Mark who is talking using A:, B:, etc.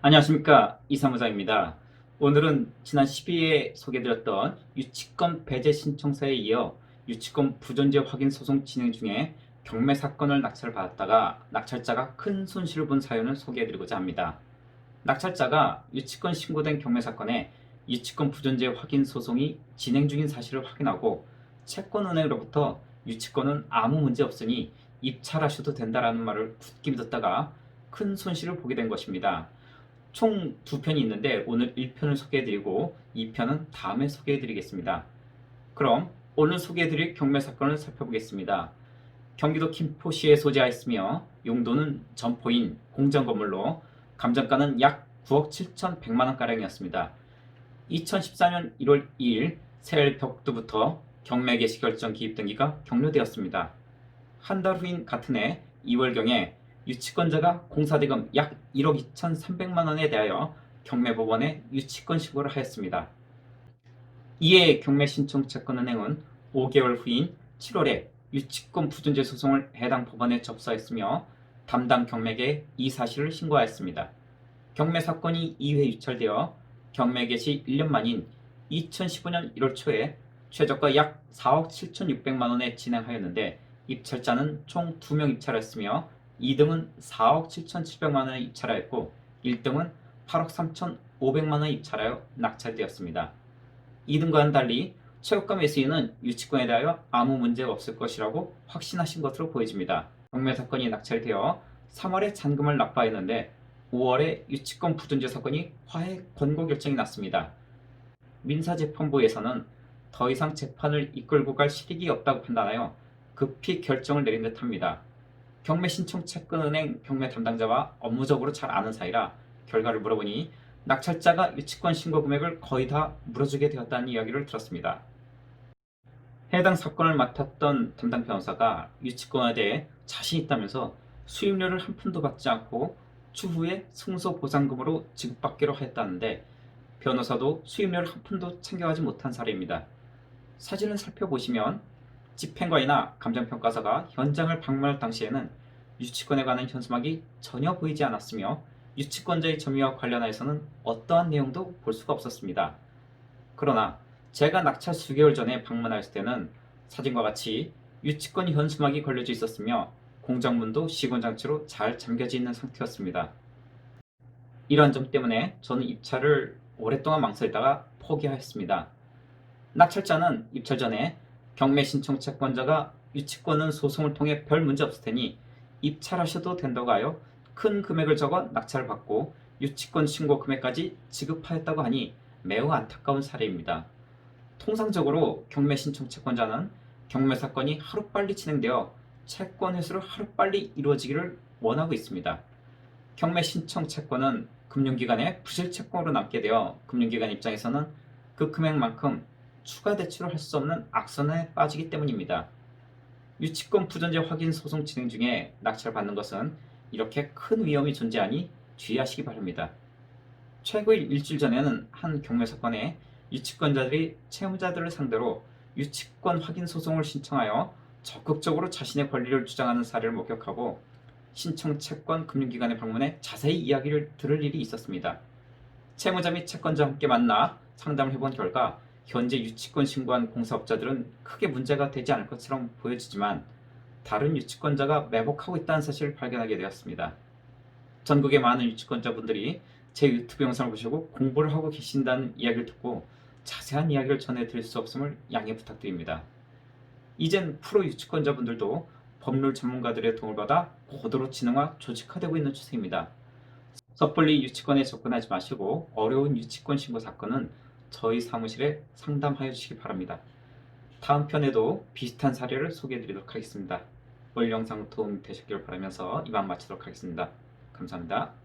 A: 안녕하십니까, 이사무장입니다. 오늘은 지난 12회에 소개드렸던 유치권 배제 신청서에 이어 유치권 부존재 확인 소송 진행 중에 경매 사건을 낙찰받았다가 낙찰자가 큰 손실을 본 사연을 소개해드리고자 합니다. 낙찰자가 유치권 신고된 경매 사건에 유치권 부존재 확인 소송이 진행 중인 사실을 확인하고 채권은행으로부터 유치권은 아무 문제 없으니 입찰하셔도 된다라는 말을 굳게 믿었다가 큰 손실을 보게 된 것입니다. 총 두 편이 있는데 오늘 1편을 소개해드리고 2편은 다음에 소개해드리겠습니다. 그럼 오늘 소개해드릴 경매 사건을 살펴보겠습니다. 경기도 김포시에 소재하였으며 용도는 점포인 공장건물로 감정가는 약 9억 7,100만원가량이었습니다. 2014년 1월 2일 새해 벽두부터 경매 개시 결정 기입 등기가 격려되었습니다. 한 달 후인 같은 해 2월경에 유치권자가 공사대금 약 1억 2,300만 원에 대하여 경매법원에 유치권 신고를 하였습니다. 이에 경매신청채권은행은 5개월 후인 7월에 유치권 부존재 소송을 해당 법원에 접수하였으며 담당 경매계에 이 사실을 신고하였습니다. 경매 사건이 2회 유찰되어 경매 개시 1년 만인 2015년 1월 초에 최저가 약 4억 7,600만 원에 진행하였는데 입찰자는 총 2명 입찰했으며 2등은 4억 7,700만 원에 입찰하였고 1등은 8억 3,500만 원에 입찰하여 낙찰되었습니다. 2등과는 달리 최고가 매수인은 유치권에 대하여 아무 문제가 없을 것이라고 확신하신 것으로 보여집니다. 경매 사건이 낙찰되어 3월에 잔금을 납부하였는데 5월에 유치권 부존재 사건이 화해 권고 결정이 났습니다. 민사재판부에서는 더 이상 재판을 이끌고 갈 실익이 없다고 판단하여 급히 결정을 내린 듯합니다. 경매신청채권은행 경매 담당자와 업무적으로 잘 아는 사이라 결과를 물어보니 낙찰자가 유치권 신고 금액을 거의 다 물어주게 되었다는 이야기를 들었습니다. 해당 사건을 맡았던 담당 변호사가 유치권에 대해 자신 있다면서 수임료를 한 푼도 받지 않고 추후에 승소 보상금으로 지급받기로 하였다는데 변호사도 수임료를 한 푼도 챙겨가지 못한 사례입니다. 사진을 살펴보시면 집행관이나 감정평가사가 현장을 방문할 당시에는 유치권에 관한 현수막이 전혀 보이지 않았으며 유치권자의 점유와 관련하여서는 어떠한 내용도 볼 수가 없었습니다. 그러나 제가 낙찰 수개월 전에 방문하였을 때는 사진과 같이 유치권 현수막이 걸려져 있었으며 공장문도 시공장치로 잘 잠겨져 있는 상태였습니다. 이러한 점 때문에 저는 입찰을 오랫동안 망설이다가 포기하였습니다. 낙찰자는 입찰 전에 경매 신청 채권자가 유치권은 소송을 통해 별 문제 없을 테니 입찰하셔도 된다고 하여 큰 금액을 적어 낙찰을 받고 유치권 신고 금액까지 지급하였다고 하니 매우 안타까운 사례입니다. 통상적으로 경매 신청 채권자는 경매 사건이 하루빨리 진행되어 채권 회수를 하루빨리 이루어지기를 원하고 있습니다. 경매 신청 채권은 금융기관의 부실 채권으로 남게 되어 금융기관 입장에서는 그 금액만큼 추가 대출을 할 수 없는 악순환에 빠지기 때문입니다. 유치권 부존재 확인 소송 진행 중에 낙찰받는 것은 이렇게 큰 위험이 존재하니 주의하시기 바랍니다. 최고일 일주일 전에는 한 경매 사건에 유치권자들이 채무자들을 상대로 유치권 확인 소송을 신청하여 적극적으로 자신의 권리를 주장하는 사례를 목격하고 신청 채권 금융기관에 방문해 자세히 이야기를 들을 일이 있었습니다. 채무자 및 채권자와 함께 만나 상담을 해본 결과 현재 유치권 신고한 공사업자들은 크게 문제가 되지 않을 것처럼 보여지지만 다른 유치권자가 매복하고 있다는 사실을 발견하게 되었습니다. 전국의 많은 유치권자분들이 제 유튜브 영상을 보시고 공부를 하고 계신다는 이야기를 듣고 자세한 이야기를 전해드릴 수 없음을 양해 부탁드립니다. 이젠 프로 유치권자분들도 법률 전문가들의 도움을 받아 고도로 진흥화 조직화되고 있는 추세입니다. 섣불리 유치권에 접근하지 마시고 어려운 유치권 신고 사건은 저희 사무실에 상담하여 주시기 바랍니다. 다음 편에도 비슷한 사례를 소개해드리도록 하겠습니다. 오늘 영상 도움이 되셨길 바라면서 이만 마치도록 하겠습니다. 감사합니다.